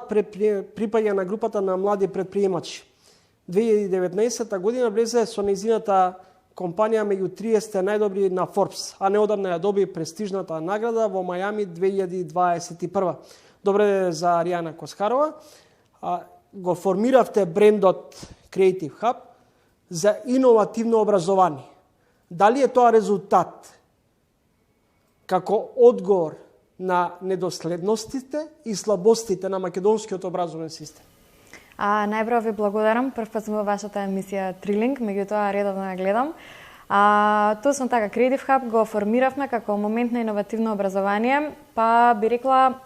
припаѓа на групата на млади предприемачи. 2019 година влезе со нејзината компанија меѓу 30 најдобри на Forbes, а неодамна ја доби престижната награда во Мајами 2021. Добре за Аријана Коскарова. Го формиравте брендот Creative Hub за иновативно образование. Дали е тоа резултат како одговор на недоследностите и слабостите на македонскиот образовен систем? Најпрво ви благодарам. Прв пат сум во вашата емисија Трилинг, меѓутоа редовно ја гледам. Точно така, Creative Hub го формиравме како момент на иновативно образование, па би рекла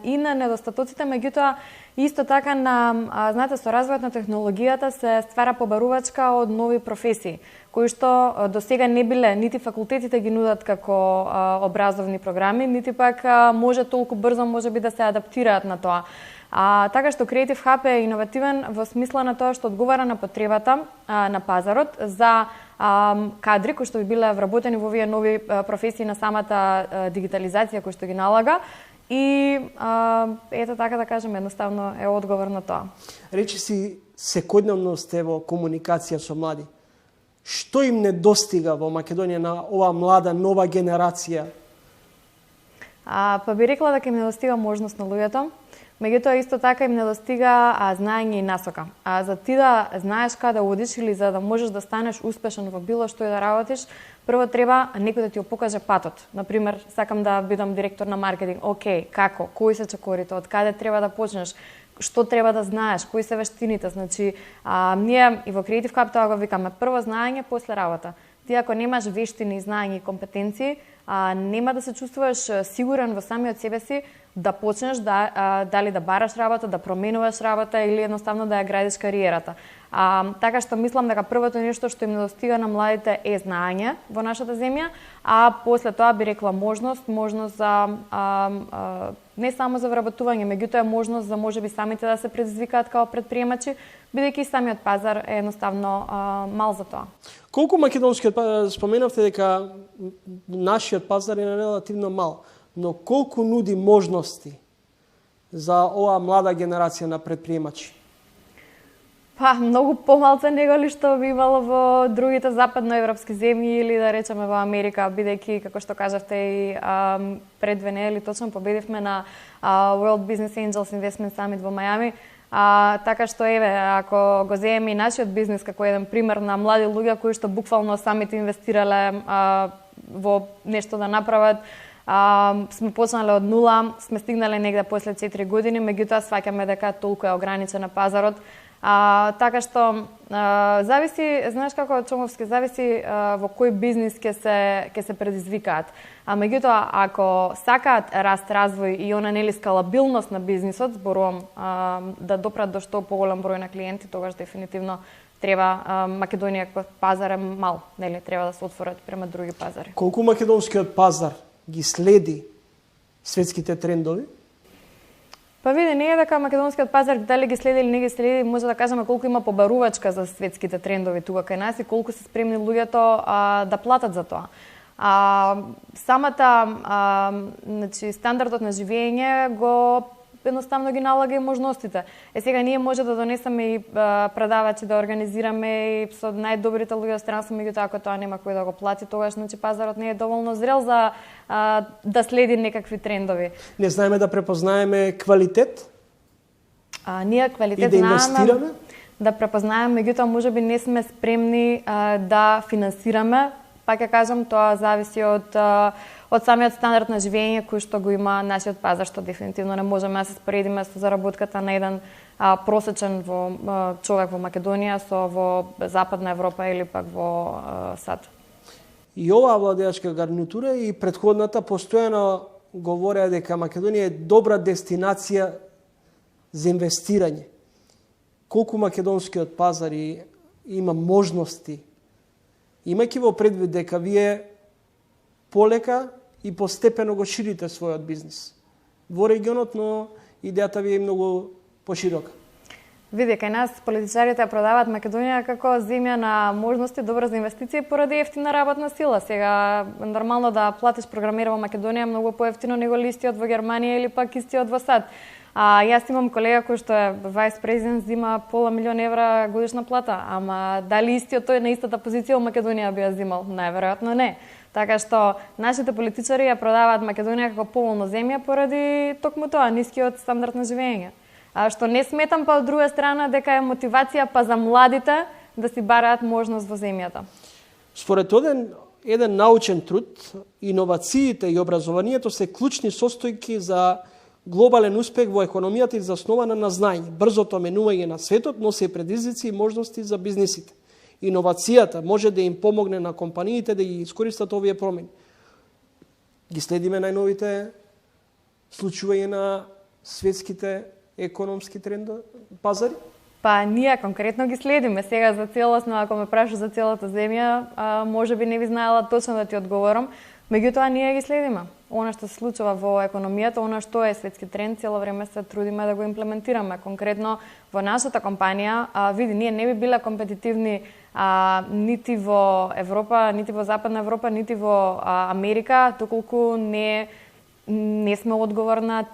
и на недостатоците, меѓутоа исто така на, знаете, со развојот на технологијата се ствара побарувачка од нови професии, кои што до сега не биле, нити факултетите ги нудат како образовни програми, нити пак може толку брзо можеби да се адаптираат на тоа. Така што Creative Hub е иновативен во смисла на тоа што одговара на потребата на пазарот за кадри кои што би биле вработени во овие нови професии на самата дигитализација кој што ги налага. И ето така да кажем, едноставно е одговор на тоа. Речи си, секојдневно сте во комуникација со млади. Што им недостига во Македонија на ова млада, нова генерација? Па би рекла дека им недостига можност на луѓето. Меѓутоа исто така им недостига знаење и насока. За ти да знаеш каде одиш или за да можеш да станеш успешен во било што и да работиш, прво треба некој да ти го покаже патот. Например, сакам да бидам директор на маркетинг. Океј, како? Кои се чекорите? Од каде треба да почнеш? Што треба да знаеш? Кои се вештините? Значи, ние и во Creative Hub тоа го викаме прво знаење, после работа. Ти ако немаш вештини, знаење и компетенции, нема да се чувствуваш сигурен во самиот себе си да почнеш дали да бараш работа, да променуваш работа или едноставно да ја градиш кариерата. Така што мислам дека првото нешто што им недостига на младите е знаење во нашата земја, а после тоа би рекла можност за не само за вработување, меѓутоа можност за можеби самите да се предизвикаат као предприемачи, бидејќи самиот пазар е едноставно мал за тоа. Колку македонскиот пазар, споменавте дека нашиот пазар е релативно мал, но колку нуди можности за оваа млада генерација на предприемачи? Многу помалце него ли што би имало во другите западноевропски земји или да речеме во Америка, бидејќи, како што кажавте и пред 2 недели точно победивме на World Business Angels Investment Summit во Мајами. Така што еве, ако го земеме и нашиот бизнес како еден пример на млади луѓе кои што буквално самите инвестирале во нешто да направат, сме почнале од нула, сме стигнале негде после 4 години, меѓутоа сваќаме дека толку е ограничен на пазарот. Така што зависи, знаеш како Чомовски, зависи во кој бизнис ќе се предизвикаат. Меѓутоа, ако сакаат раст, развој и она нели скалабилност на бизнисот, зборувам да допрат до што поголем број на клиенти, тогаш дефинитивно треба Македонија како пазар е мал, нели треба да се отворат према други пазари. Колку македонскиот пазар ги следи светските трендови? Па види, не е дека македонскиот пазар дали ги следи или не ги следи, може да кажеме колку има побарувачка за светските трендови тука кај нас и колку се спремни луѓето да платат за тоа. Значи, стандардот на живење го едноставно ги налага и можностите. Сега ние може да донесеме и продавачи, да организираме и со најдобрите луѓе од странство, меѓутоа ако тоа нема кој да го плати, тогаш значи пазарот не е доволно зрел за да следи некакви трендови. Не знаеме да препознаеме квалитет? Ние квалитет и да инвестираме? Да препознаеме, меѓутоа можеби не сме спремни да финансираме. Пак ја кажам, тоа зависи од самиот стандард на живење кој што го има нашиот пазар, што дефинитивно не можеме да се споредиме со заработката на еден просечен човек во Македонија со во Западна Европа или пак во САД. И оваа владеачка гарнитура и претходната постојано говореа дека Македонија е добра дестинација за инвестирање. Колку македонскиот пазар има можности, имајќи во предвид дека вие полека и постепено го ширите својот бизнис во регионот, но идејата ви е многу поширока. Види, кај нас политичарите продаваат Македонија како земја на можности добра за инвестиции поради ефтина работна сила. Сега нормално да платиш програмира во Македонија многу поевтино него листиот во Германија или пак истиот во САД. Јас имам колега кој што е вајс президент, зима $500,000 евра годишна плата, ама дали истиот тој на истата позиција во Македонија би ја зимал? Најверојатно не. Така што нашите политичари ја продаваат Македонија како поволна земја поради токму тоа, нискиот стандард на живење. Што не сметам, па од друга страна дека е мотивација па за младите да си бараат можност во земјата. Според еден научен труд, иновациите и образованието се клучни состојки за глобален успех во економијата и заснована на знаење. Брзото менување на светот носи предизвици и можности за бизнисите. Иновацијата може да им помогне на компаниите да ги искористат овие промени. Ги следиме најновите случувања на светските економски пазари? Па ние конкретно ги следиме. Сега за целосно, ако ме прашаш за целата земја, може би не би знаела точно да ти одговорам. Меѓутоа ние ги следиме. Она што се случува во економијата, она што е светски тренд, цело време се трудиме да го имплементираме. Конкретно во нашата компанија, види, ние не би биле компетитивни нити во Европа, нити во Западна Европа, нити во Америка, доколку не сме одговор на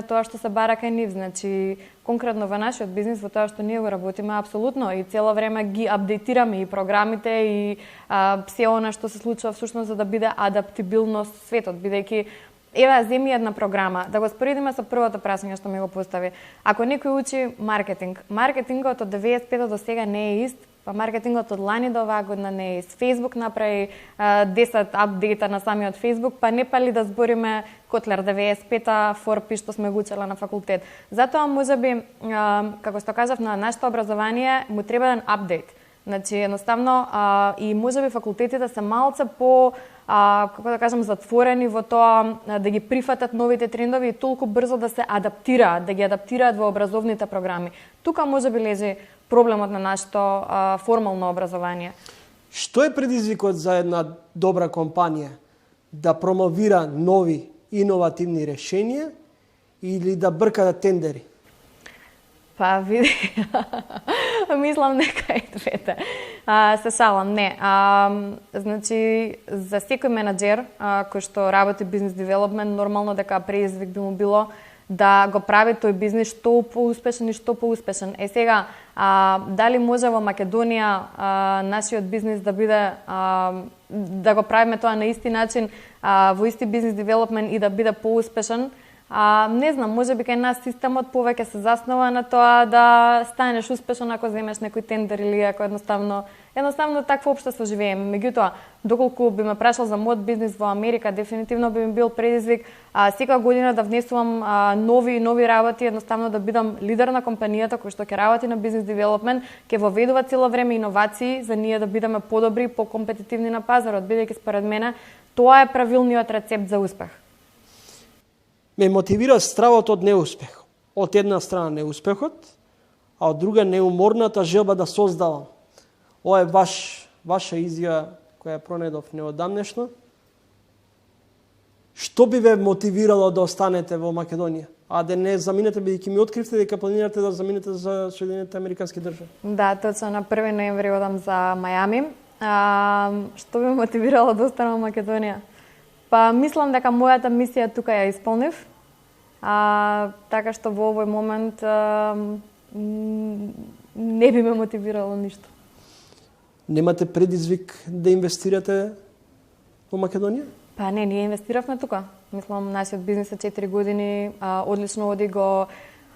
тоа што се бара кај нив. Значи, конкретно во нашиот бизнис, во тоа што ние го работиме, апсолутно, и цело време ги апдейтираме и програмите и се она што се случува всушност за да биде адаптибилност светот, бидејќи ева земи една програма, да го споредиме со првото прашање што ми го постави. Ако некој учи маркетинг, маркетингот од 95 до сега не е ист, па маркетингот од лани до оваа година не е ист. Facebook направи 10 апдейта на самиот Facebook, па не пали да збориме Котлер 95-та, Форпи што сме го учела на факултет. Затоа можеби, како што кажав, на нашето образование му треба еден апдейт. Значи, едноставно, и можеби факултетите се малце по, како да кажам, затворени во тоа да ги прифатат новите трендови и толку брзо да се адаптираат, да ги адаптираат во образовните програми. Тука можеби лежи проблемот на нашето формално образование. Што е предизвикот за една добра компанија? Да промовира нови иновативни решенија или да брка тендери? Па види, мислам нека и двете. Се шалам, не. Значи, за секој менаџер кој што работи бизнес девелопмент, нормално дека предизвик би му било да го прави тој бизнес што поуспешен и што поуспешен. Сега, дали може во Македонија нашиот бизнес да биде, да го правиме тоа на исти начин, во исти бизнес девелопмент и да биде поуспешен, не знам, може би кај нас системот повеќе се заснова на тоа да станеш успешен ако земеш некој тендер или ако едноставно такво општество живееме. Меѓутоа, доколку би ме прашал за мојот бизнес во Америка, дефинитивно би ми бил предизвик секоја година да внесувам нови работи, едноставно да бидам лидер на компанијата кој што ќе работи на бизнес девелопмент, ќе воведува цело време иновации за ние да бидеме подобри и покомпетитивни на пазарот, бидејќи според мене тоа е правилниот рецепт за успех. Ме мотивира стравот од неуспех. Од една страна неуспехот, а од друга неуморната желба да создавам. Ова е ваша изјава која пронедов неодамнешно. Што би ве мотивирало да останете во Македонија? А да не заминете, бидејќи ми откривте дека планирате да заминете за Соединените Американски држави? Да, точно на 1 ноември одам за Мајами. Што би мотивирало да останам во Македонија? Па мислам дека мојата мисија тука ја исполнив. Така што во овој момент не би ме мотивирало ништо. Немате предизвик да инвестирате во Македонија? Па не, ние инвестиравме тука. Мислам, нашиот бизнес е 4 години, одлично оди, го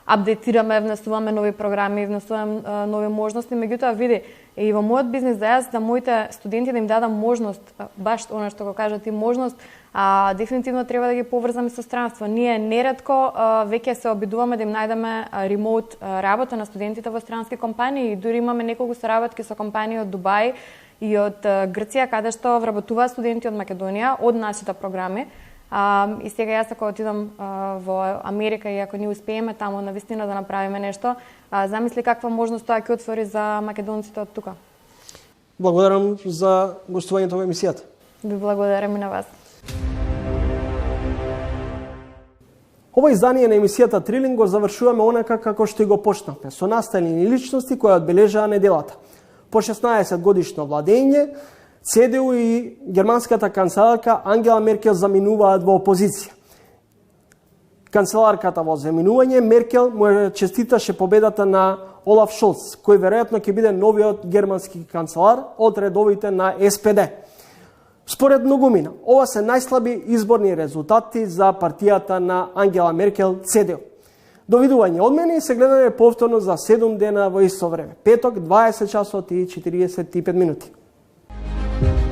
апдейтираме, внесуваме нови програми, внесуваме нови можности. Меѓутоа, види, и во мојот бизнес за јас, да моите студенти да им дадам можност, баш она што го кажа ти, можност, дефинитивно треба да ги поврзаме со странство. Ние неретко веќе се обидуваме да им најдеме ремоут работа на студентите во странски компании. Дури имаме неколку соработки со компании од Дубај и од Грција, каде што вработуваат студенти од Македонија, од нашите програми. И сега јас ако отидам во Америка и ако не успееме таму навистина да направиме нешто, замисли каква можност тоа ќе отвори за македонците од тука. Благодарам за гостувањето во емисијата. Ви благодарам и на вас. Ова издание на емисијата Трилинг го завршуваме онака како што и го почнавме, со наставени личности кои одбележаа неделата. По 16 годишно владење, ЦДУ и германската канцеларка Ангела Меркел заминуваат во опозиција. Канцеларката во заминување, Меркел му честиташе победата на Олаф Шолц, кој веројатно ќе биде новиот германски канцелар од редовите на СПД. Според многумина, ова се најслаби изборни резултати за партијата на Ангела Меркел, ЦДУ. Довидување од мене и се гледаме повторно за 7 дена во исто време. Петок, 20 часот и 45 минути.